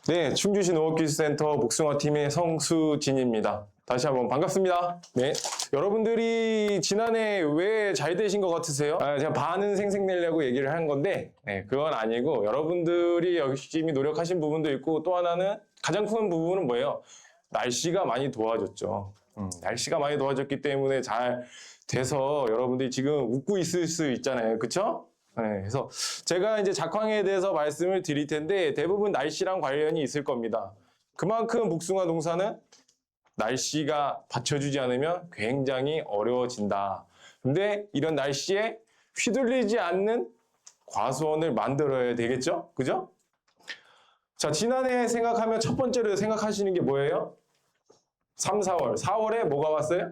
네, 충주시 농업기술센터 복숭아팀의 성수진입니다. 다시 한번 반갑습니다. 네, 여러분들이 지난해 왜 잘 되신 것 같으세요? 제가 반은 생색내려고 얘기를 한 건데 그건 아니고 여러분들이 열심히 노력하신 부분도 있고 또 하나는 가장 큰 부분은 뭐예요? 날씨가 많이 도와줬죠. 날씨가 많이 도와줬기 때문에 잘 돼서 여러분들이 지금 웃고 있을 수 있잖아요. 그쵸? 네, 그래서 제가 이제 작황에 대해서 말씀을 드릴 텐데 대부분 날씨랑 관련이 있을 겁니다. 그만큼 복숭아 농사는 날씨가 받쳐주지 않으면 굉장히 어려워진다. 근데 이런 날씨에 휘둘리지 않는 과수원을 만들어야 되겠죠? 그죠? 자, 지난해 생각하면 첫 번째로 생각하시는 게 뭐예요? 3, 4월. 4월에 뭐가 왔어요?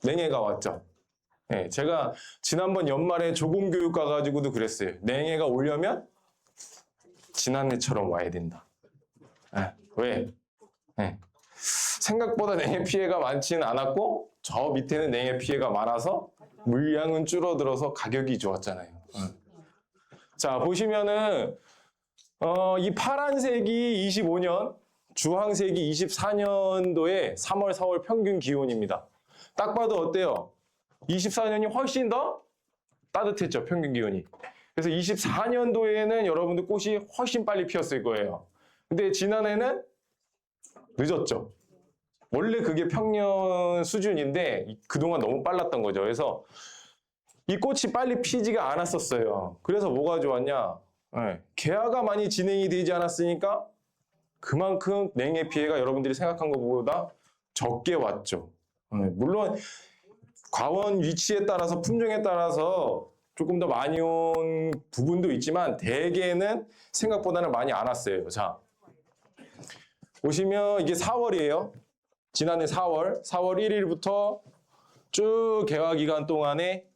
냉해가 왔죠. 네, 제가 지난번 연말에 조공교육 가가지고도 그랬어요. 냉해가 오려면 지난해처럼 와야 된다. 네, 왜? 네. 생각보다 냉해 피해가 많지는 않았고 저 밑에는 냉해 피해가 많아서 물량은 줄어들어서 가격이 좋았잖아요. 자, 보시면은 이 파란색이 25년, 주황색이 24년도에 3월, 4월 평균 기온입니다. 딱 봐도 어때요? 24년이 훨씬 더 따뜻했죠, 평균 기온이. 그래서 24년도에는 여러분들 꽃이 훨씬 빨리 피었을 거예요. 근데 지난해는 늦었죠. 원래 그게 평년 수준인데 그동안 너무 빨랐던 거죠. 그래서 이 꽃이 빨리 피지가 않았었어요. 그래서 뭐가 좋았냐? 개화가 많이 진행이 되지 않았으니까 그만큼 냉해 피해가 여러분들이 생각한 것보다 적게 왔죠. 물론 과원 위치에 따라서 품종에 따라서 조금 더 많이 온 부분도 있지만 대개는 생각보다는 많이 안 왔어요. 자, 보시면 이게 4월이에요. 지난해 4월 1일부터 쭉 개화 기간 동안에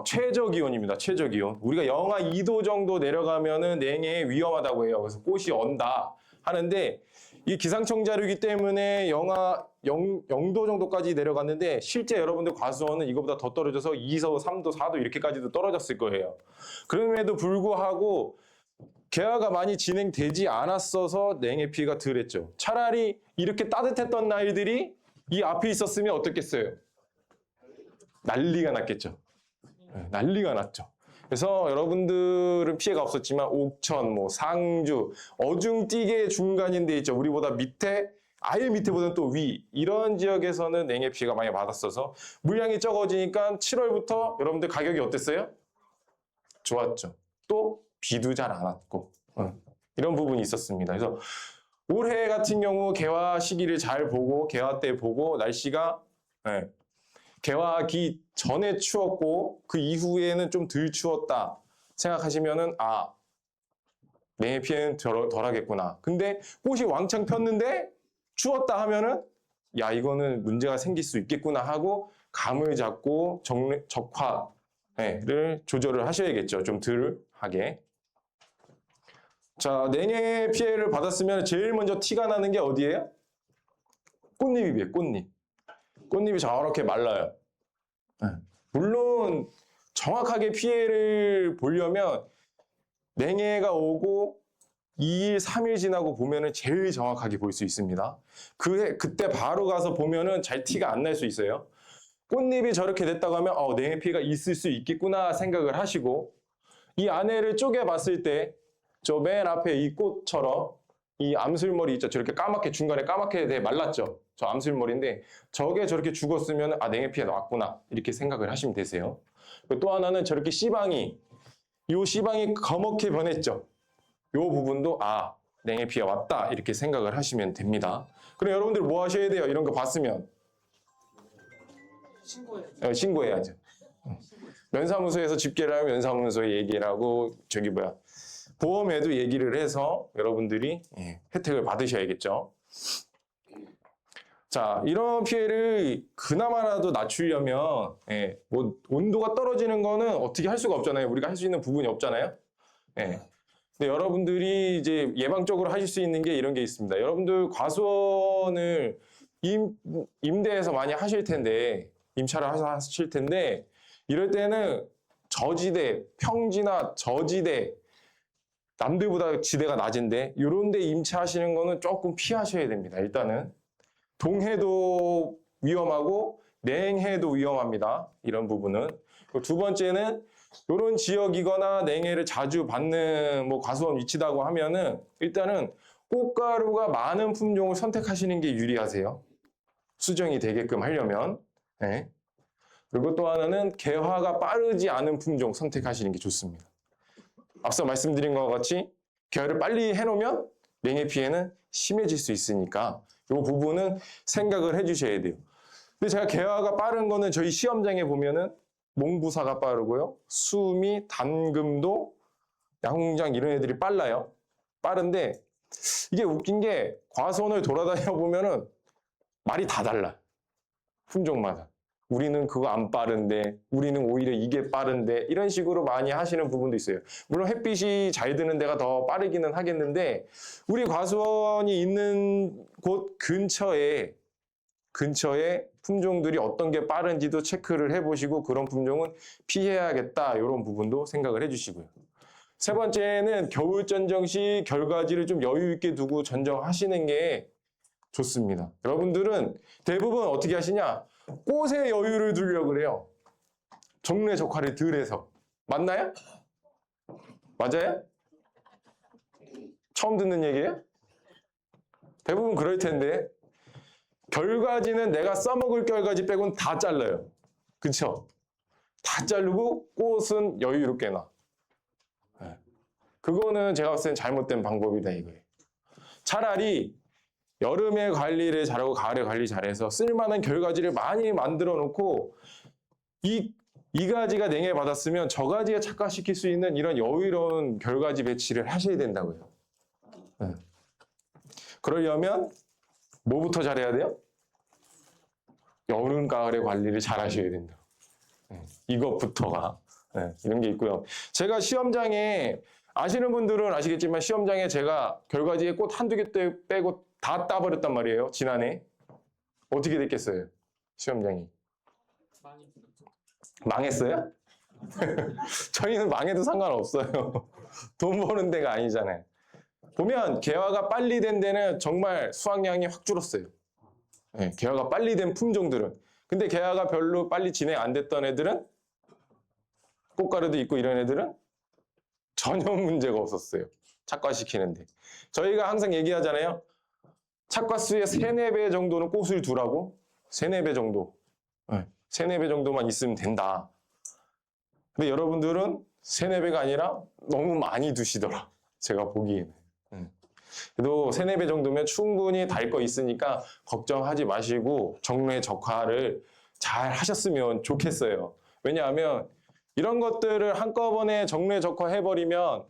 최저 기온입니다. 최저 기온. 우리가 영하 2도 정도 내려가면은 냉해에 위험하다고 해요. 그래서 꽃이 언다 하는데 이 기상청 자료이기 때문에 영하 0도 정도까지 내려갔는데 실제 여러분들 과수원은 이거보다 더 떨어져서 2도, 3도, 4도 이렇게까지도 떨어졌을 거예요. 그럼에도 불구하고 개화가 많이 진행되지 않았어서 냉해 피해가 덜했죠. 차라리 이렇게 따뜻했던 날들이 이 앞에 있었으면 어떻겠어요? 난리가 났겠죠. 난리가 났죠. 그래서 여러분들은 피해가 없었지만 옥천, 상주, 어중뛰게 중간인 데 있죠. 우리보다 밑에, 아예 밑에보다는 또 위, 이런 지역에서는 냉해 피해가 많이 받았어서 물량이 적어지니까 7월부터 여러분들 가격이 어땠어요? 좋았죠. 또 비도 잘 안 왔고 이런 부분이 있었습니다. 그래서 올해 같은 경우 개화 시기를 잘 보고 개화 때 보고 날씨가 개화하기 전에 추웠고 그 이후에는 좀 덜 추웠다 생각하시면은 냉해 피해는 덜 하겠구나. 근데 꽃이 왕창 폈는데 추웠다 하면은 야, 이거는 문제가 생길 수 있겠구나 하고 감을 잡고 적화를 조절을 하셔야겠죠. 좀 덜 하게. 자, 냉해 피해를 받았으면 제일 먼저 티가 나는 게 어디예요? 꽃잎이에요, 꽃잎. 꽃잎이 저렇게 말라요. 물론 정확하게 피해를 보려면 냉해가 오고 2일, 3일 지나고 보면은 제일 정확하게 볼 수 있습니다. 그때 바로 가서 보면은 잘 티가 안 날 수 있어요. 꽃잎이 저렇게 됐다고 하면 냉해 피해가 있을 수 있겠구나 생각을 하시고 이 안에를 쪼개 봤을 때 저 맨 앞에 이 꽃처럼 이 암술머리 있죠. 저렇게 까맣게 중간에 까맣게 되게 말랐죠. 저 암술머리인데 저게 저렇게 죽었으면 냉해 피해 나왔구나 이렇게 생각을 하시면 되세요. 또 하나는 저렇게 씨방이 거먹게 변했죠. 이 부분도 냉해 피해 왔다 이렇게 생각을 하시면 됩니다. 그럼 여러분들 뭐 하셔야 돼요? 이런 거 봤으면 신고해야죠. 면사무소에서 집계를 하면 면사무소에 얘기를 하고 보험에도 얘기를 해서 여러분들이 혜택을 받으셔야겠죠. 자, 이런 피해를 그나마라도 낮추려면 온도가 떨어지는 거는 어떻게 할 수가 없잖아요. 우리가 할 수 있는 부분이 없잖아요. 근데 여러분들이 이제 예방적으로 하실 수 있는 게 이런 게 있습니다. 여러분들 과수원을 임대해서 많이 하실 텐데 임차를 하실 텐데 이럴 때는 저지대, 평지나 저지대 남들보다 지대가 낮은데 이런 데 임차하시는 거는 조금 피하셔야 됩니다. 일단은 동해도 위험하고 냉해도 위험합니다. 이런 부분은. 두 번째는 이런 지역이거나 냉해를 자주 받는 뭐 과수원 위치다고 하면은 일단은 꽃가루가 많은 품종을 선택하시는 게 유리하세요. 수정이 되게끔 하려면. 네. 그리고 또 하나는 개화가 빠르지 않은 품종 선택하시는 게 좋습니다. 앞서 말씀드린 것과 같이 개화를 빨리 해놓으면 냉해 피해는 심해질 수 있으니까 이 부분은 생각을 해주셔야 돼요. 근데 제가 개화가 빠른 거는 저희 시험장에 보면은 몽부사가 빠르고요. 수미, 단금도, 양웅장 이런 애들이 빨라요. 빠른데 이게 웃긴 게 과수원을 돌아다녀 보면은 말이 다 달라. 품종마다. 우리는 그거 안 빠른데, 우리는 오히려 이게 빠른데 이런 식으로 많이 하시는 부분도 있어요. 물론 햇빛이 잘 드는 데가 더 빠르기는 하겠는데 우리 과수원이 있는 곳 근처에 품종들이 어떤 게 빠른지도 체크를 해보시고 그런 품종은 피해야겠다 이런 부분도 생각을 해주시고요. 세 번째는 겨울 전정 시 결과지를 좀 여유 있게 두고 전정하시는 게 좋습니다. 여러분들은 대부분 어떻게 하시냐? 꽃에 여유를 두려고 그래요. 정례 적화를 덜 해서. 맞나요? 맞아요? 처음 듣는 얘기예요? 대부분 그럴 텐데 결과지는 내가 써먹을 결과지 빼고는 다 잘라요. 그쵸? 다 자르고 꽃은 여유롭게 놔. 네. 그거는 제가 봤을 땐 잘못된 방법이다 이거예요. 차라리 여름에 관리를 잘하고 가을에 관리 잘해서 쓸만한 결과지를 많이 만들어 놓고 이 가지가 냉해 받았으면 저 가지에 착화시킬 수 있는 이런 여유로운 결과지 배치를 하셔야 된다고요. 네. 그러려면 뭐부터 잘해야 돼요? 여름, 가을에 관리를 잘 하셔야 된다. 이것부터가. 이런 게 있고요. 제가 시험장에, 아시는 분들은 아시겠지만 시험장에 제가 결과지에 꽃 한두 개 빼고 다 따버렸단 말이에요. 지난해. 어떻게 됐겠어요? 시험장이. 망했어요? 저희는 망해도 상관없어요. 돈 버는 데가 아니잖아요. 보면 개화가 빨리 된 데는 정말 수확량이 확 줄었어요. 네, 개화가 빨리 된 품종들은. 근데 개화가 별로 빨리 진행 안 됐던 애들은 꽃가루도 있고 이런 애들은 전혀 문제가 없었어요. 착과시키는데. 저희가 항상 얘기하잖아요. 착과수의 3, 4배 정도는 꽃을 두라고. 3, 4배 정도. 네, 3, 4배 정도만 있으면 된다. 근데 여러분들은 3, 4배가 아니라 너무 많이 두시더라. 제가 보기에는. 그래도 3, 4배 정도면 충분히 달 거 있으니까 걱정하지 마시고 정례 적화를 잘 하셨으면 좋겠어요. 왜냐하면 이런 것들을 한꺼번에 정례 적화 해버리면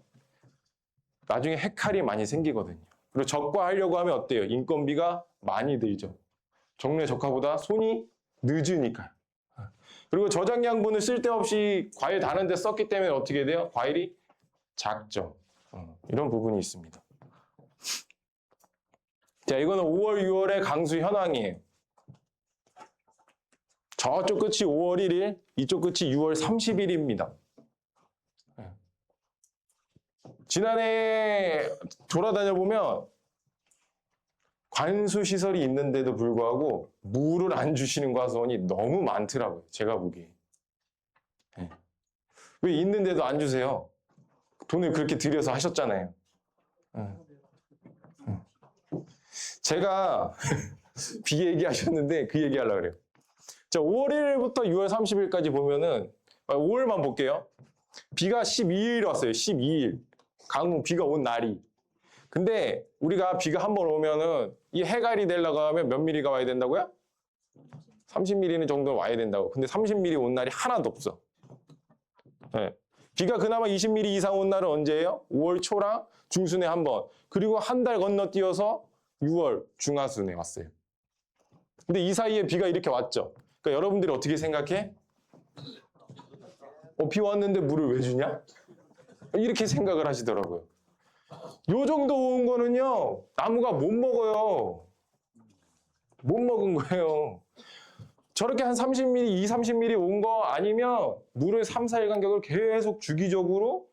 나중에 해칼이 많이 생기거든요. 그리고 적과하려고 하면 어때요? 인건비가 많이 들죠. 정례 적화보다 손이 늦으니까요. 그리고 저장 양분을 쓸데없이 과일 다는 데 썼기 때문에 어떻게 돼요? 과일이 작죠. 이런 부분이 있습니다. 자, 이거는 5월, 6월의 강수 현황이에요. 저쪽 끝이 5월 1일, 이쪽 끝이 6월 30일입니다. 지난해 돌아다녀 보면 관수시설이 있는데도 불구하고 물을 안 주시는 과수원이 너무 많더라고요. 제가 보기에. 왜 있는데도 안 주세요? 돈을 그렇게 들여서 하셨잖아요. 제가 비 얘기하셨는데 그 얘기 하려고 그래요. 자, 5월 1일부터 6월 30일까지 보면은 5월만 볼게요. 비가 12일 왔어요. 12일. 강릉 비가 온 날이. 근데 우리가 비가 한 번 오면은 이 해갈이 되려고 하면 몇 미리가 와야 된다고요? 30mm 정도 와야 된다고. 근데 30mm 온 날이 하나도 없어. 네. 비가 그나마 20mm 이상 온 날은 언제예요? 5월 초랑 중순에 한 번. 그리고 한 달 건너뛰어서 6월 중하순에 왔어요. 근데 이 사이에 비가 이렇게 왔죠. 그러니까 여러분들이 어떻게 생각해? 비 왔는데 물을 왜 주냐? 이렇게 생각을 하시더라고요. 요 정도 온 거는요, 나무가 못 먹어요. 못 먹은 거예요. 저렇게 한 30mm, 2, 30mm 온 거 아니면 물을 3, 4일 간격을 계속 주기적으로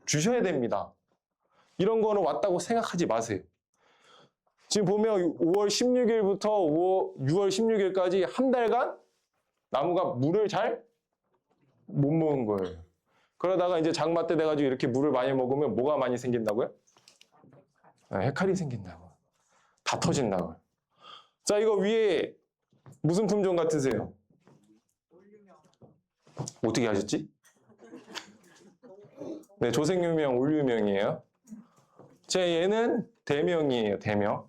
주셔야 됩니다. 이런 거는 왔다고 생각하지 마세요. 지금 보면 5월 16일부터 6월 16일까지 한 달간 나무가 물을 잘 못 먹은 거예요. 그러다가 이제 장마 때 돼가지고 이렇게 물을 많이 먹으면 뭐가 많이 생긴다고요? 해칼이 생긴다고. 다 터진다고요. 자, 이거 위에 무슨 품종 같으세요? 어떻게 하셨지? 네, 조생유명, 올유명이에요. 제 얘는 대명이에요, 대명.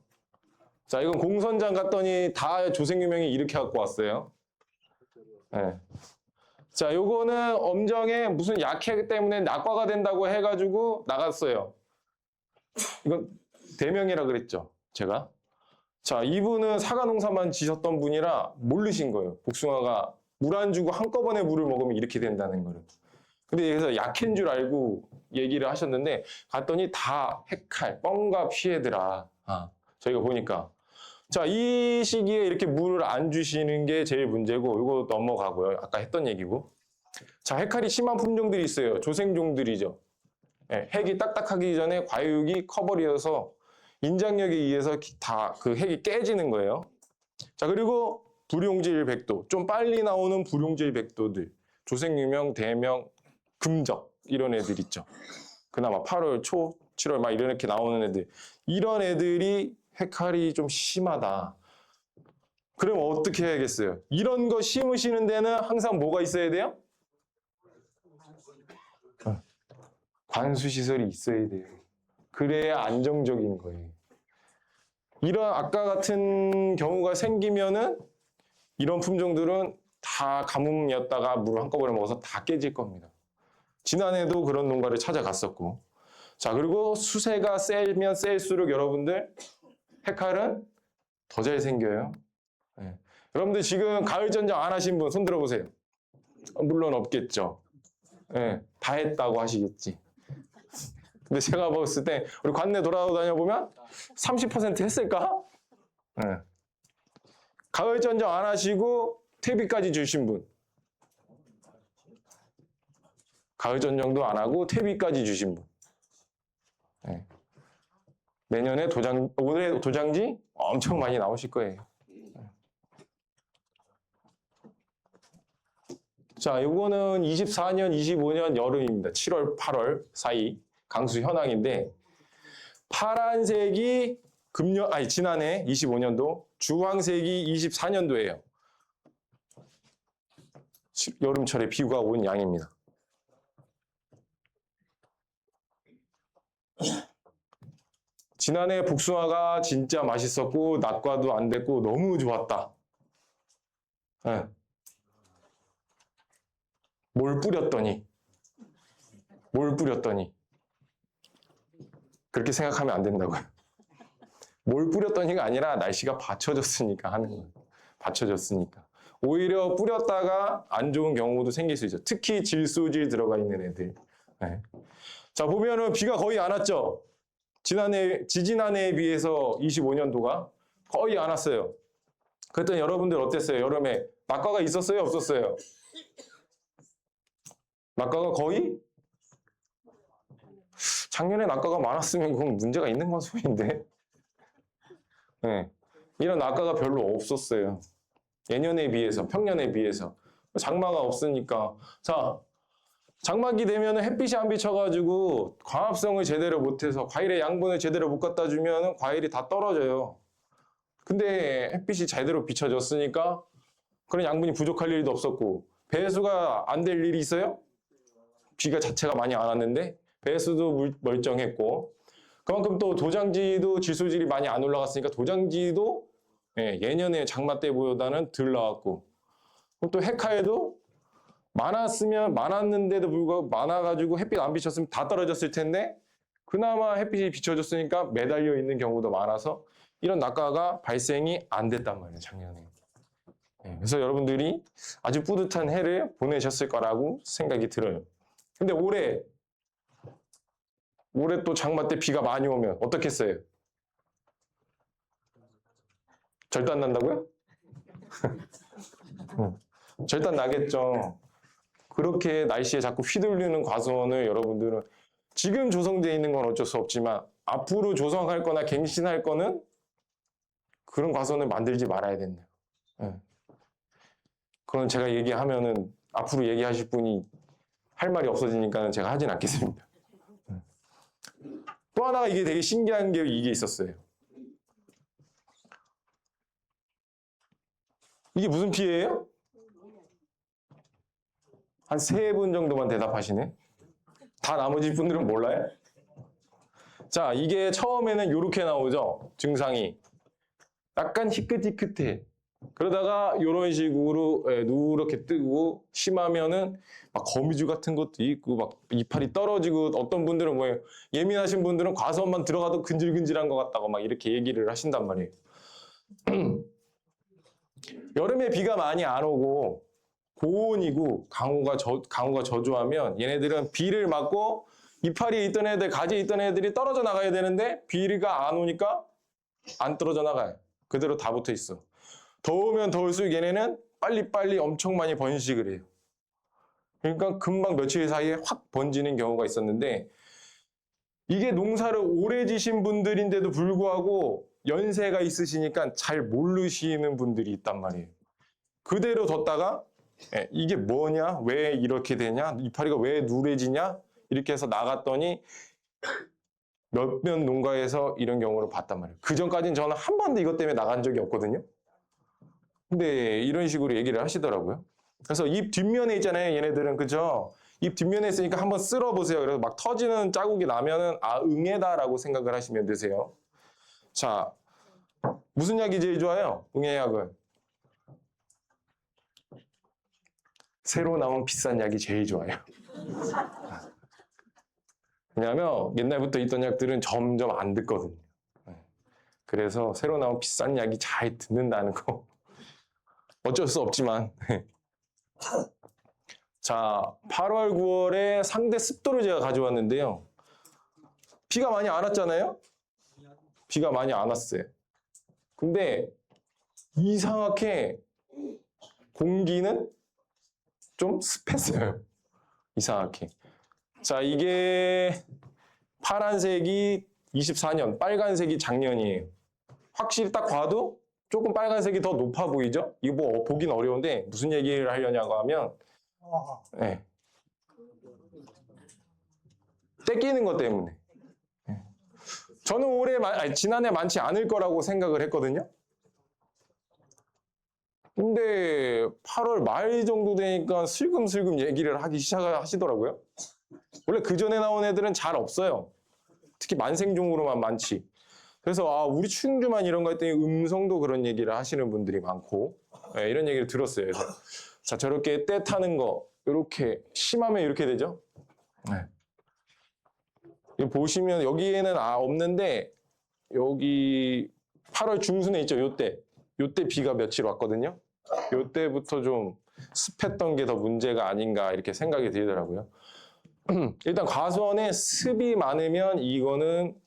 자, 이건 공선장 갔더니 다 조생유명이 이렇게 갖고 왔어요. 네. 자, 요거는 엄정에 무슨 약해 때문에 낙과가 된다고 해가지고 나갔어요. 이건 대명이라 그랬죠, 제가. 자, 이분은 사과 농사만 지셨던 분이라 모르신 거예요. 복숭아가 물 안 주고 한꺼번에 물을 먹으면 이렇게 된다는 거를. 근데 여기서 약한 줄 알고 얘기를 하셨는데 갔더니 다 해칼, 뻥과 피해더라. 저희가 보니까. 자, 이 시기에 이렇게 물을 안 주시는 게 제일 문제고, 이거 넘어가고요. 아까 했던 얘기고. 자, 해칼이 심한 품종들이 있어요. 조생종들이죠. 네, 핵이 딱딱하기 전에 과육이 커버려서 인장력에 의해서 다 그 핵이 깨지는 거예요. 자, 그리고 불용질 백도. 좀 빨리 나오는 불용질 백도들. 조생유명, 대명, 금적. 이런 애들 있죠. 그나마 8월 초, 7월 막 이렇게 나오는 애들. 이런 애들이 해칼이 좀 심하다. 그럼 어떻게 해야겠어요? 이런 거 심으시는 데는 항상 뭐가 있어야 돼요? 관수시설이 있어야 돼요. 그래야 안정적인 거예요. 이런 아까 같은 경우가 생기면은 이런 품종들은 다 가뭄이었다가 물을 한꺼번에 먹어서 다 깨질 겁니다. 지난해도 그런 농가를 찾아갔었고. 자, 그리고 수세가 세면 셀수록 여러분들 해칼은 더 잘 생겨요. 네. 여러분들 지금 가을 전장 안 하신 분 손 들어보세요. 물론 없겠죠. 네, 다 했다고 하시겠지. 근데 제가 봤을 때 우리 관내 돌아다녀 보면 30% 했을까? 네. 가을 전장 안 하시고 퇴비까지 주신 분. 가을 전장도 안 하고 퇴비까지 주신 분. 네. 내년에 올해 도장지 엄청 많이 나오실 거예요. 자, 요거는 24년, 25년 여름입니다. 7월, 8월 사이 강수 현황인데 파란색이 지난해 25년도, 주황색이 24년도예요. 여름철에 비가 온 양입니다. 지난해 복숭아가 진짜 맛있었고 낙과도 안 됐고 너무 좋았다. 네. 뭘 뿌렸더니 그렇게 생각하면 안 된다고요. 뭘 뿌렸더니가 아니라 날씨가 받쳐줬으니까 하는 거예요. 받쳐줬으니까. 오히려 뿌렸다가 안 좋은 경우도 생길 수 있죠. 특히 질소질 들어가 있는 애들. 네. 자, 보면은 비가 거의 안 왔죠. 지지난해에 비해서 25년도가 거의 안 왔어요. 그랬더니 여러분들 어땠어요? 여름에 낙과가 있었어요? 없었어요? 낙과가 거의? 작년에 낙과가 많았으면 그건 문제가 있는 건 소리인데. 네. 이런 낙과가 별로 없었어요. 예년에 비해서, 평년에 비해서. 장마가 없으니까. 자, 장마기 되면 햇빛이 안 비쳐가지고 광합성을 제대로 못해서 과일의 양분을 제대로 못 갖다 주면 과일이 다 떨어져요. 근데 햇빛이 제대로 비춰졌으니까 그런 양분이 부족할 일도 없었고 배수가 안 될 일이 있어요? 비가 자체가 많이 안 왔는데 배수도 멀쩡했고 그만큼 또 도장지도 질소질이 많이 안 올라갔으니까 도장지도 예년에 장마 때보다는 덜 나왔고 또 해카에도 많았는데도 불구하고 많아가지고 햇빛 안 비쳤으면 다 떨어졌을 텐데 그나마 햇빛이 비춰졌으니까 매달려 있는 경우도 많아서 이런 낙과가 발생이 안 됐단 말이에요, 작년에. 그래서 여러분들이 아주 뿌듯한 해를 보내셨을 거라고 생각이 들어요. 근데 올해 또 장마 때 비가 많이 오면 어떻겠어요? 절단 난다고요? 절단 나겠죠. 그렇게 날씨에 자꾸 휘둘리는 과수원을 여러분들은 지금 조성되어 있는 건 어쩔 수 없지만 앞으로 조성할 거나 갱신할 거는 그런 과수원을 만들지 말아야 된다. 그건 제가 얘기하면은 앞으로 얘기하실 분이 할 말이 없어지니까 제가 하진 않겠습니다. 또 하나가 이게 되게 신기한 게 이게 있었어요. 이게 무슨 피해예요? 한 3분 정도만 대답하시네. 다 나머지 분들은 몰라요? 자, 이게 처음에는 이렇게 나오죠. 증상이. 약간 희끗희끗해. 그러다가 이런 식으로 누렇게 뜨고 심하면은 막 거미줄 같은 것도 있고 막 이파리 떨어지고 어떤 분들은 뭐예요? 예민하신 분들은 과수원만 들어가도 근질근질한 것 같다고 막 이렇게 얘기를 하신단 말이에요. 여름에 비가 많이 안 오고 고온이고 강우가 저조하면 얘네들은 비를 맞고 이파리에 있던 애들, 가지에 있던 애들이 떨어져 나가야 되는데 비가 안 오니까 안 떨어져 나가요. 그대로 다 붙어 있어. 더우면 더울수록 얘네는 빨리빨리 엄청 많이 번식을 해요. 그러니까 금방 며칠 사이에 확 번지는 경우가 있었는데 이게 농사를 오래 지신 분들인데도 불구하고 연세가 있으시니까 잘 모르시는 분들이 있단 말이에요. 그대로 뒀다가 이게 뭐냐? 왜 이렇게 되냐? 이파리가 왜 누래지냐? 이렇게 해서 나갔더니 몇몇 농가에서 이런 경우를 봤단 말이에요. 그 전까지는 저는 한 번도 이것 때문에 나간 적이 없거든요. 근데 이런 식으로 얘기를 하시더라고요. 그래서 잎 뒷면에 있잖아요. 얘네들은 그죠? 잎 뒷면에 있으니까 한번 쓸어보세요. 그래서 막 터지는 자국이 나면은 아 응애다라고 생각을 하시면 되세요. 자, 무슨 약이 제일 좋아요? 응애약은 새로 나온 비싼 약이 제일 좋아요. 왜냐하면 옛날부터 있던 약들은 점점 안 듣거든요. 그래서 새로 나온 비싼 약이 잘 듣는다는 거 어쩔 수 없지만 자 8월 9월에 상대 습도를 제가 가져왔는데요. 비가 많이 안 왔잖아요. 비가 많이 안 왔어요. 근데 이상하게 공기는 좀 습했어요. 이상하게. 자, 이게 파란색이 24년, 빨간색이 작년이에요. 확실히 딱 봐도 조금 빨간색이 더 높아 보이죠? 이거 뭐 보긴 어려운데 무슨 얘기를 하려냐고 하면 네. 떼끼는 것 때문에. 저는 지난해 많지 않을 거라고 생각을 했거든요. 근데 8월 말 정도 되니까 슬금슬금 얘기를 하기 시작하시더라고요. 원래 그 전에 나온 애들은 잘 없어요. 특히 만생종으로만 많지. 그래서 아 우리 충주만 이런 거 했더니 음성도 그런 얘기를 하시는 분들이 많고 네, 이런 얘기를 들었어요. 그래서 자 저렇게 때 타는 거 이렇게 심하면 이렇게 되죠. 네. 보시면 여기에는 없는데 여기 8월 중순에 있죠. 요때 비가 며칠 왔거든요. 요때부터 좀 습했던 게 더 문제가 아닌가 이렇게 생각이 들더라고요. 일단 과수원에 습이 많으면 이거는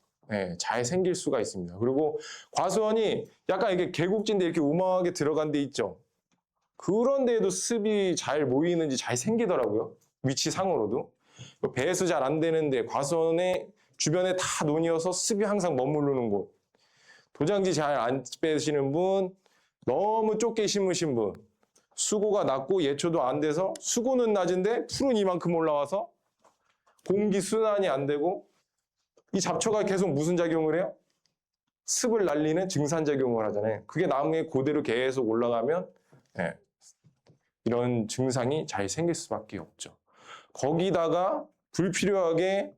잘 생길 수가 있습니다. 그리고 과수원이 약간 이렇게 계곡진데 이렇게 우마하게 들어간 데 있죠. 그런 데에도 습이 잘 모이는지 잘 생기더라고요. 위치상으로도. 배수 잘 안 되는데 과수원에 주변에 다 논이어서 습이 항상 머무르는 곳. 도장지 잘 안 빼시는 분, 너무 좁게 심으신 분, 수고가 낮고 예초도 안 돼서 수고는 낮은데 풀은 이만큼 올라와서 공기 순환이 안 되고 이 잡초가 계속 무슨 작용을 해요? 습을 날리는 증산작용을 하잖아요. 그게 나무에 그대로 계속 올라가면 이런 증상이 잘 생길 수밖에 없죠. 거기다가 불필요하게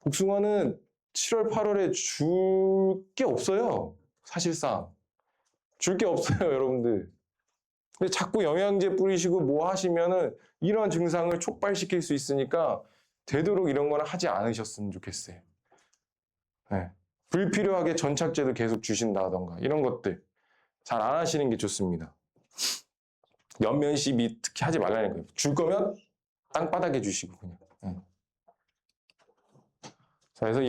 복숭아는 7월, 8월에 줄 게 없어요. 사실상. 줄 게 없어요, 여러분들. 근데 자꾸 영양제 뿌리시고 뭐 하시면은 이러한 증상을 촉발시킬 수 있으니까 되도록 이런 거는 하지 않으셨으면 좋겠어요. 네. 불필요하게 전착제도 계속 주신다던가 이런 것들 잘 안 하시는 게 좋습니다. 연면 시비 특히 하지 말라는 거예요. 줄 거면 땅바닥에 주시고 그냥. 네. 자, 그래서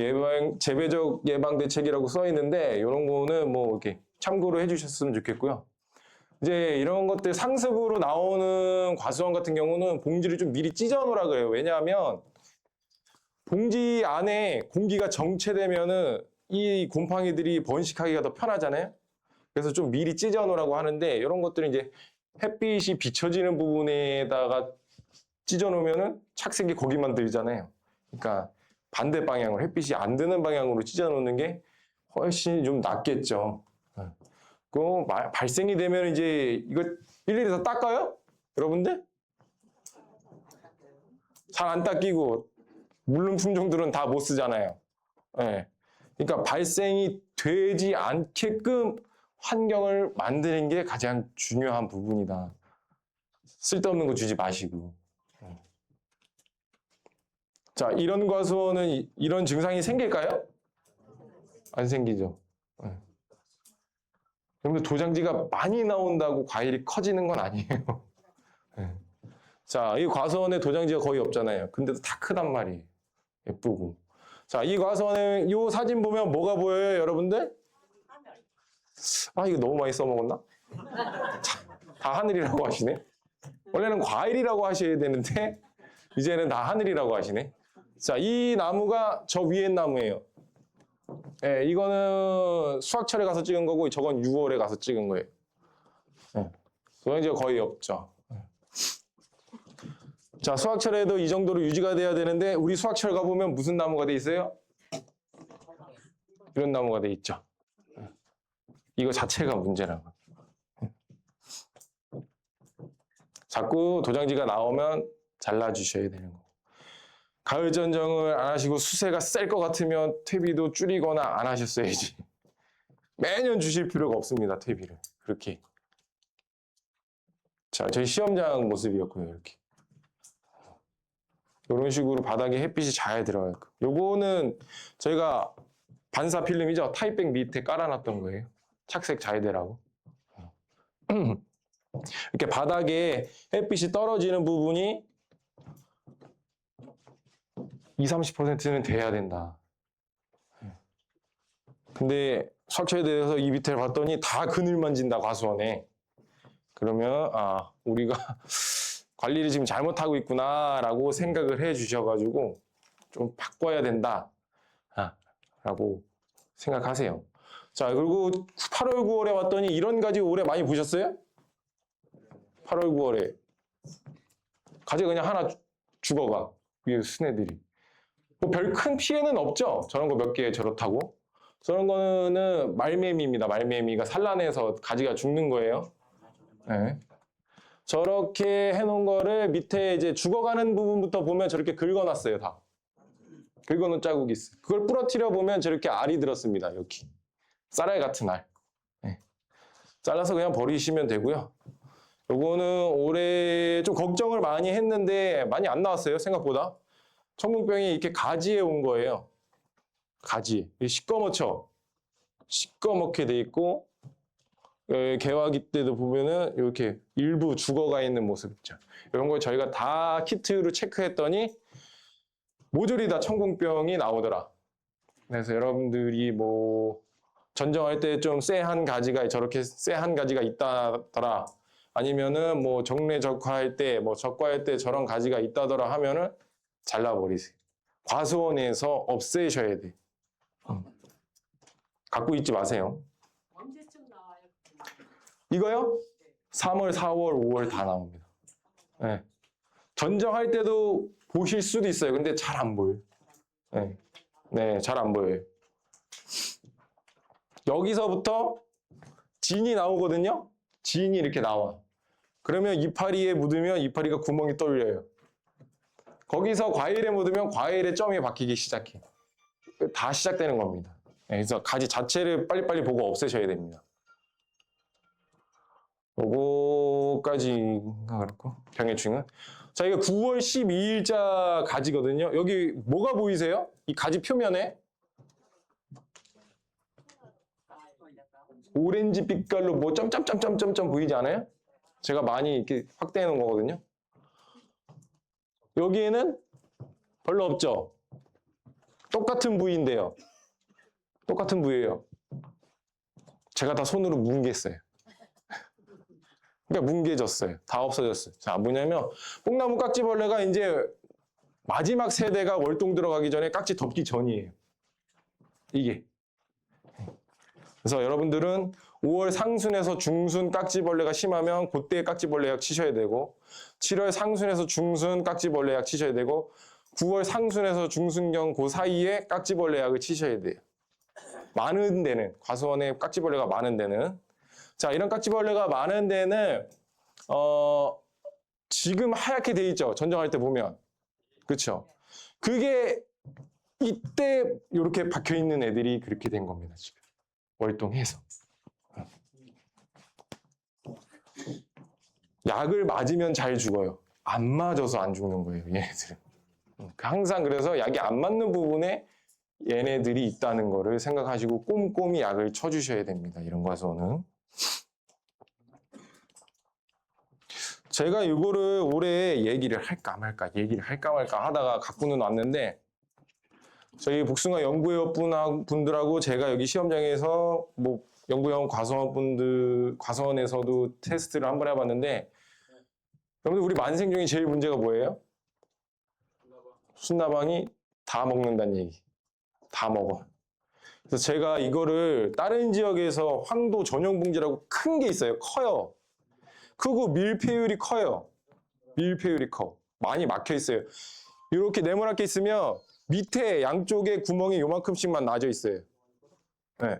재배적 예방 대책이라고 써 있는데 이런 거는 뭐 이렇게 참고로 해주셨으면 좋겠고요. 이제 이런 것들 상습으로 나오는 과수원 같은 경우는 봉지를 좀 미리 찢어 놓으라 그래요. 왜냐하면 봉지 안에 공기가 정체되면은 이 곰팡이들이 번식하기가 더 편하잖아요. 그래서 좀 미리 찢어 놓으라고 하는데 이런 것들은 이제 햇빛이 비춰지는 부분에다가 찢어 놓으면은 착색이 거기만 들잖아요. 그러니까 반대 방향으로 햇빛이 안 드는 방향으로 찢어 놓는 게 훨씬 좀 낫겠죠. 그 발생이 되면 이제 이거 일일이 다 닦아요? 여러분들? 잘 안 닦이고 물론 품종들은 다 못 쓰잖아요. 네. 그러니까 발생이 되지 않게끔 환경을 만드는 게 가장 중요한 부분이다. 쓸데없는 거 주지 마시고. 자, 이런 과수원은 이런 증상이 생길까요? 안 생기죠. 그런데 도장지가 많이 나온다고 과일이 커지는 건 아니에요. 자, 이 과수원에 도장지가 거의 없잖아요. 근데도 다 크단 말이에요. 예쁘고. 자, 이 과수원에 이 사진 보면 뭐가 보여요, 여러분들? 아, 이거 너무 많이 써먹었나? 다 하늘이라고 하시네. 원래는 과일이라고 하셔야 되는데 이제는 다 하늘이라고 하시네. 자, 이 나무가 저 위에 나무예요. 네, 이거는 수학철에 가서 찍은 거고 저건 6월에 가서 찍은 거예요. 네, 도장지가 거의 없죠. 자, 수학철에도 이 정도로 유지가 돼야 되는데 우리 수학철 가보면 무슨 나무가 돼 있어요? 이런 나무가 돼 있죠. 이거 자체가 문제라고. 자꾸 도장지가 나오면 잘라주셔야 되는 거고. 가을 전정을 안 하시고 수세가 셀 것 같으면 퇴비도 줄이거나 안 하셨어야지. 매년 주실 필요가 없습니다, 퇴비를. 그렇게. 자, 저희 시험장 모습이었고요, 이렇게. 이런 식으로 바닥에 햇빛이 잘 들어가요. 요거는 저희가 반사 필름이죠. 타입백 밑에 깔아놨던 거예요. 착색 잘 되라고. 이렇게 바닥에 햇빛이 떨어지는 부분이 20-30%는 돼야 된다. 근데 수학철에 대해서 이 밑에 봤더니 다 그늘만 진다, 과수원에. 그러면 우리가 관리를 지금 잘못하고 있구나라고 생각을 해 주셔가지고 좀 바꿔야 된다 라고 생각하세요. 자, 그리고 8월 9월에 왔더니 이런 가지 올해 많이 보셨어요? 8월 9월에 가지가 그냥 하나 죽어가, 이 순애들이. 뭐 별 큰 피해는 없죠. 저런 거 몇 개 저렇다고. 저런 거는 말매미입니다. 말매미가 산란해서 가지가 죽는 거예요. 네. 저렇게 해놓은 거를 밑에 이제 죽어가는 부분부터 보면 저렇게 긁어놨어요, 다. 긁어놓은 자국이 있어요. 그걸 부러뜨려 보면 저렇게 알이 들었습니다, 여기. 쌀알 같은 알. 네. 잘라서 그냥 버리시면 되고요. 요거는 올해 좀 걱정을 많이 했는데 많이 안 나왔어요, 생각보다. 청국병이 이렇게 가지에 온 거예요. 가지. 시꺼멓죠? 시꺼멓게 돼 있고, 개화기 때도 보면은 이렇게 일부 죽어가 있는 모습 있죠. 이런 걸 저희가 다 키트로 체크했더니 모조리 다 청국병이 나오더라. 그래서 여러분들이 뭐 전정할 때 좀 쎄한 가지가 저렇게 쎄한 가지가 있다더라. 아니면은 뭐 정례 적화할 때, 뭐 적과할 때 저런 가지가 있다더라 하면은 잘라버리세요. 과수원에서 없애셔야 돼. 갖고 있지 마세요. 언제쯤 나와요? 이거요? 3월, 4월, 5월 다 나옵니다. 네. 전정할 때도 보실 수도 있어요. 근데 잘 안 보여요. 네, 네, 잘 안 보여요. 여기서부터 진이 나오거든요. 진이 이렇게 나와. 그러면 이파리에 묻으면 이파리가 구멍이 뚫려요. 거기서 과일에 묻으면 과일의 점이 박히기 시작해. 다 시작되는 겁니다. 네, 그래서 가지 자체를 빨리빨리 보고 없애셔야 됩니다. 요거까지가 그렇고 병해충은. 자, 이거 9월 12일자 가지거든요. 여기 뭐가 보이세요? 이 가지 표면에 오렌지 빛깔로 뭐 점점점점점점 보이지 않아요? 제가 많이 이렇게 확대해 놓은 거거든요. 여기에는 별로 없죠? 똑같은 부위인데요. 똑같은 부위예요. 제가 다 손으로 뭉개어요. 그러니까 뭉개졌어요. 다 없어졌어요. 자, 뭐냐면 뽕나무 깍지벌레가 이제 마지막 세대가 월동 들어가기 전에 깍지 덮기 전이에요. 이게. 그래서 여러분들은 5월 상순에서 중순 깍지벌레가 심하면 그때 깍지벌레 약 치셔야 되고, 7월 상순에서 중순 깍지벌레 약 치셔야 되고, 9월 상순에서 중순경 그 사이에 깍지벌레 약을 치셔야 돼요. 많은 데는, 과수원에 깍지벌레가 많은 데는. 자, 이런 깍지벌레가 많은 데는 지금 하얗게 돼 있죠. 전정할 때 보면. 그렇죠? 그게 이때 이렇게 박혀 있는 애들이 그렇게 된 겁니다. 지금 월동해서. 약을 맞으면 잘 죽어요. 안 맞아서 안 죽는 거예요, 얘네들은. 항상 그래서 약이 안 맞는 부분에 얘네들이 있다는 거를 생각하시고 꼼꼼히 약을 쳐주셔야 됩니다. 이런 과수원은. 제가 이거를 올해 얘기를 할까 말까 하다가 갖고는 왔는데, 저희 복숭아 연구회원 분들하고 제가 여기 시험장에서 뭐 연구원 과수원에서도 테스트를 한번 해봤는데, 여러분들 우리 만생 중에 제일 문제가 뭐예요? 순나방이 다 먹는다는 얘기. 다 먹어. 그래서 제가 이거를 다른 지역에서 황도 전용 봉지라고 큰 게 있어요. 커요. 크고 밀폐율이 커요. 밀폐율이 커. 많이 막혀 있어요. 이렇게 네모나게 있으면 밑에 양쪽에 구멍이 요만큼씩만 나져 있어요. 네.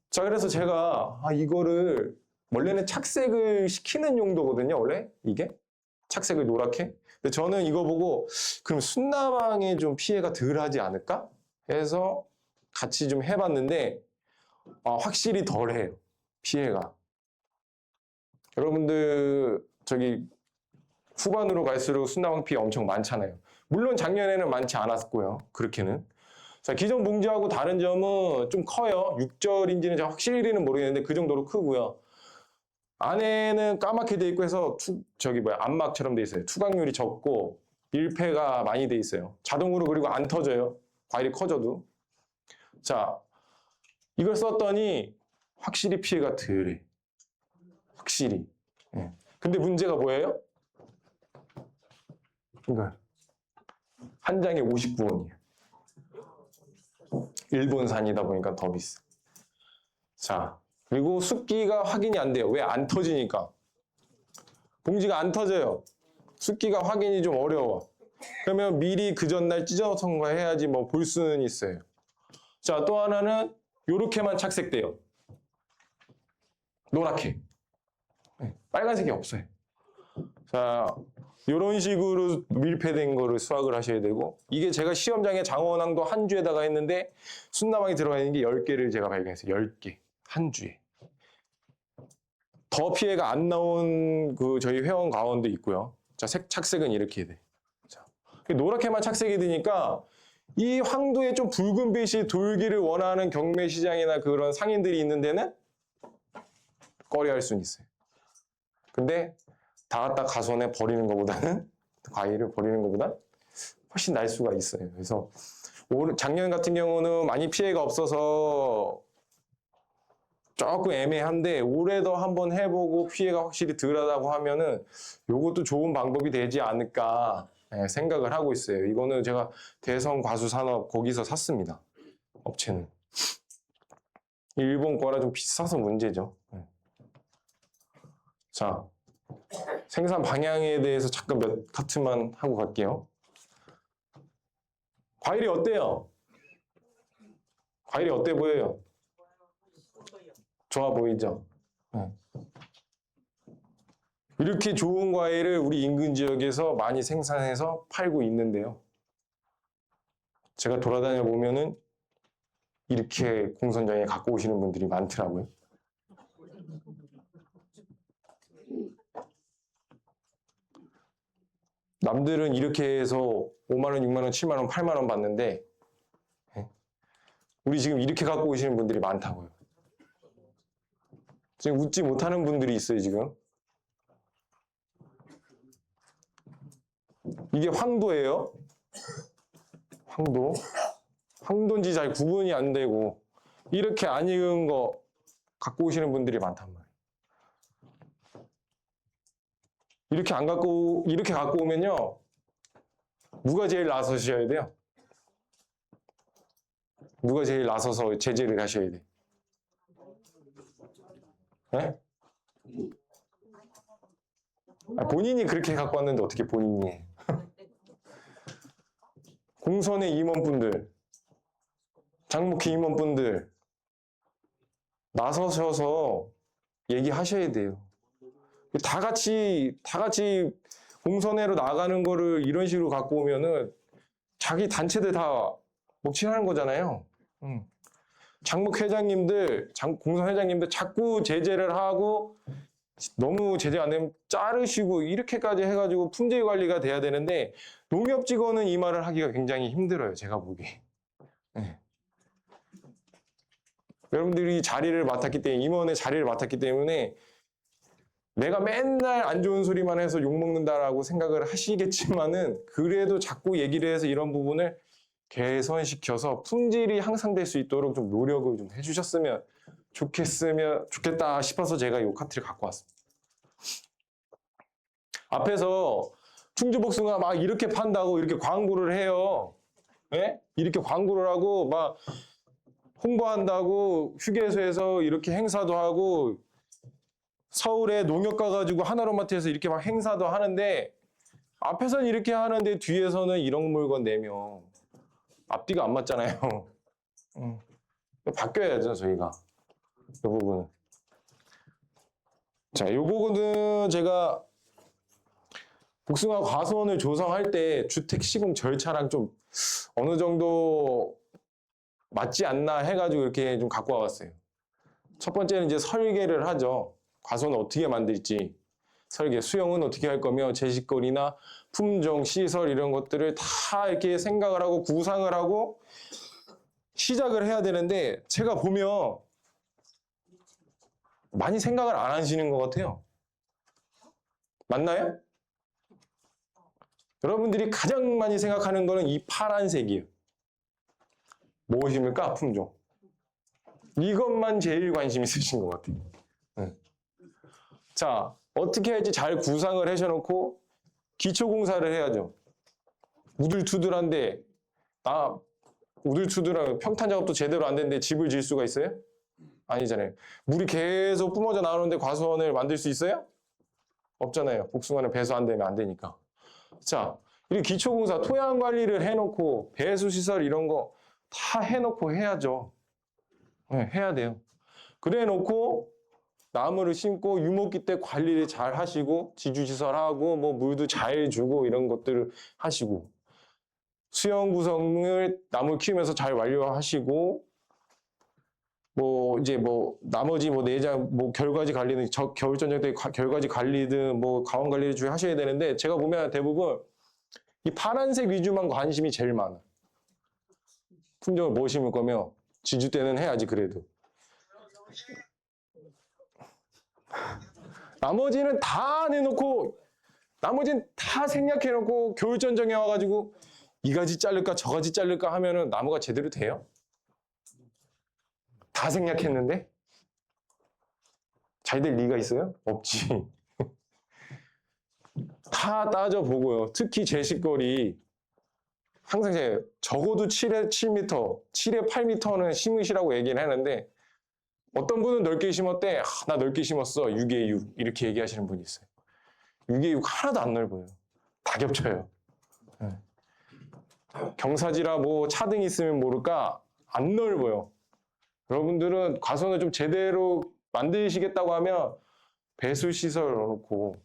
자, 그래서 제가 이거를 원래는 착색을 시키는 용도거든요. 원래 이게 착색을 노랗게. 근데 저는 이거 보고 그럼 순나방에 좀 피해가 덜하지 않을까 해서 같이 좀 해봤는데 확실히 덜해요. 피해가. 여러분들 저기 후반으로 갈수록 순나방 피해 엄청 많잖아요. 물론 작년에는 많지 않았고요. 그렇게는. 자, 기존 봉지하고 다른 점은 좀 커요. 6절인지는 제가 확실히는 모르겠는데 그 정도로 크고요. 안에는 까맣게 돼 있고 해서 암막처럼 돼 있어요. 투각률이 적고 밀폐가 많이 돼 있어요. 자동으로 그리고 안 터져요. 과일이 커져도. 자, 이걸 썼더니 확실히 피해가 덜해. 확실히. 예. 근데 문제가 뭐예요? 이거 한 장에 59원이에요. 일본산이다 보니까 더 비싸. 자, 그리고 숫기가 확인이 안 돼요. 왜? 안 터지니까. 봉지가 안 터져요. 숫기가 확인이 좀 어려워. 그러면 미리 그 전날 찢어서 해야지 뭐 볼 수는 있어요. 자, 또 하나는 요렇게만 착색돼요. 노랗게. 빨간색이 없어요. 자, 이런 식으로 밀폐된 거를 수확을 하셔야 되고, 이게 제가 시험장에 장원항도 한 주에다가 했는데 순나방이 들어가 있는 게 10개를 제가 발견했어요. 10개. 한 주에. 더 피해가 안 나온 저희 회원 가원도 있고요. 자, 착색은 이렇게 돼. 자, 노랗게만 착색이 되니까 이 황도에 좀 붉은 빛이 돌기를 원하는 경매 시장이나 그런 상인들이 있는 데는 꺼려할 수는 있어요. 근데 다 갖다 가수원에 버리는 것보다는, 과일을 버리는 것보다 훨씬 날 수가 있어요. 그래서 작년 같은 경우는 많이 피해가 없어서 조금 애매한데, 올해도 한번 해보고 피해가 확실히 덜하다고 하면은 이것도 좋은 방법이 되지 않을까 생각을 하고 있어요. 이거는 제가 대성 과수산업 거기서 샀습니다. 업체는. 일본 거라 좀 비싸서 문제죠. 자, 생산 방향에 대해서 잠깐 몇 카트만 하고 갈게요. 과일이 어때요? 과일이 어때 보여요? 좋아 보이죠? 이렇게 좋은 과일을 우리 인근 지역에서 많이 생산해서 팔고 있는데요. 제가 돌아다녀 보면은 이렇게 공선장에 갖고 오시는 분들이 많더라고요. 남들은 이렇게 해서 5만 원, 6만 원, 7만 원, 8만 원 받는데 우리 지금 이렇게 갖고 오시는 분들이 많다고요. 지금 웃지 못하는 분들이 있어요, 지금. 이게 황도예요. 황도. 황도인지 잘 구분이 안 되고 이렇게 안 익은 거 갖고 오시는 분들이 많단 말이에요. 이렇게 갖고 오면요. 누가 제일 나서셔야 돼요? 누가 제일 나서서 제재를 하셔야 돼? 네? 본인이 그렇게 갖고 왔는데 어떻게 본인이 해? 공선의 임원분들, 장목회 임원분들 나서셔서 얘기하셔야 돼요. 다 같이 공선회로 나가는 거를 이런 식으로 갖고 오면은 자기 단체들 다 먹칠하는 거잖아요. 장목회장님들, 공선회장님들 자꾸 제재를 하고 너무 제재 안 되면 자르시고 이렇게까지 해가지고 품질 관리가 돼야 되는데 농협 직원은 이 말을 하기가 굉장히 힘들어요. 제가 보기에. 네. 여러분들이 자리를 맡았기 때문에 임원의 자리를 맡았기 때문에 내가 맨날 안 좋은 소리만 해서 욕먹는다라고 생각을 하시겠지만은 그래도 자꾸 얘기를 해서 이런 부분을 개선시켜서 품질이 향상될 수 있도록 좀 노력을 좀 해주셨으면 좋겠다 싶어서 제가 이 카트를 갖고 왔습니다. 앞에서 충주복숭아 막 이렇게 판다고 이렇게 광고를 해요. 네? 이렇게 광고를 하고 막 홍보한다고 휴게소에서 이렇게 행사도 하고 서울에 농협 가가지고 하나로마트에서 이렇게 막 행사도 하는데 앞에서는 이렇게 하는데 뒤에서는 이런 물건 내면 앞뒤가 안 맞잖아요. 바뀌어야죠, 저희가. 이 부분은. 자, 이 부분은 제가 복숭아 과수원을 조성할 때 주택 시공 절차랑 좀 어느 정도 맞지 않나 해가지고 이렇게 좀 갖고 와봤어요. 첫 번째는 이제 설계를 하죠. 과수원을 어떻게 만들지. 설계, 수영은 어떻게 할 거며, 제식거리나 품종, 시설 이런 것들을 다 이렇게 생각을 하고 구상을 하고 시작을 해야 되는데 제가 보면 많이 생각을 안 하시는 것 같아요. 맞나요? 여러분들이 가장 많이 생각하는 거는 이 파란색이에요. 무엇입니까? 품종. 이것만 제일 관심 있으신 것 같아요. 네. 자, 어떻게 할지 잘 구상을 하셔놓고 기초공사를 해야죠. 우들투들한데 우들투들한 평탄 작업도 제대로 안 됐는데 집을 지을 수가 있어요? 아니잖아요. 물이 계속 뿜어져 나오는데 과수원을 만들 수 있어요? 없잖아요. 복숭아는 배수 안 되면 안 되니까. 자, 이 기초공사 토양 관리를 해놓고 배수시설 이런 거 다 해놓고 해야죠. 네, 해야 돼요. 그래 놓고 나무를 심고 유목기 때 관리를 잘 하시고 지주시설하고 뭐 물도 잘 주고 이런 것들을 하시고 수영 구성을 나무 키우면서 잘 완료하시고 뭐 이제 뭐 나머지 뭐 내장 뭐 결과지 관리는 겨울 전쟁 때 결과지 관리든 뭐 가원 관리를 주 하셔야 되는데 제가 보면 대부분 이 파란색 위주만 관심이 제일 많아. 품종을 뭐 심을 거며 지주 때는 해야지 그래도. 나머지는 다 내놓고 나머지는 다 생략해놓고 겨울 전쟁에 와가지고 이 가지 자를까 저 가지 자를까 하면은 나무가 제대로 돼요? 다 생략했는데? 잘 될 리가 있어요? 없지. 다 따져보고요. 특히 제식거리 항상 제가 적어도 7에 7m, 7에 8m는 심으시라고 얘기를 하는데 어떤 분은 넓게 심었대. 나 넓게 심었어. 6에 6 이렇게 얘기하시는 분이 있어요. 6에 6 하나도 안 넓어요. 다 겹쳐요. 경사지라 뭐 차등 있으면 모를까 안 넓어요. 여러분들은 과수원을 좀 제대로 만드시겠다고 하면 배수시설 넣어놓고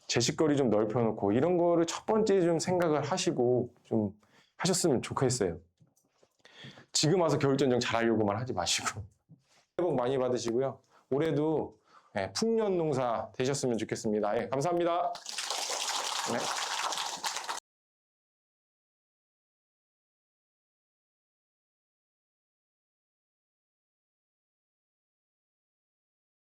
제식거리 좀 넓혀놓고 이런 거를 첫 번째 좀 생각을 하시고 좀 하셨으면 좋겠어요. 지금 와서 겨울전쟁 잘하려고만 하지 마시고 새해 복 많이 받으시고요. 올해도 풍년농사 되셨으면 좋겠습니다. 감사합니다. 네.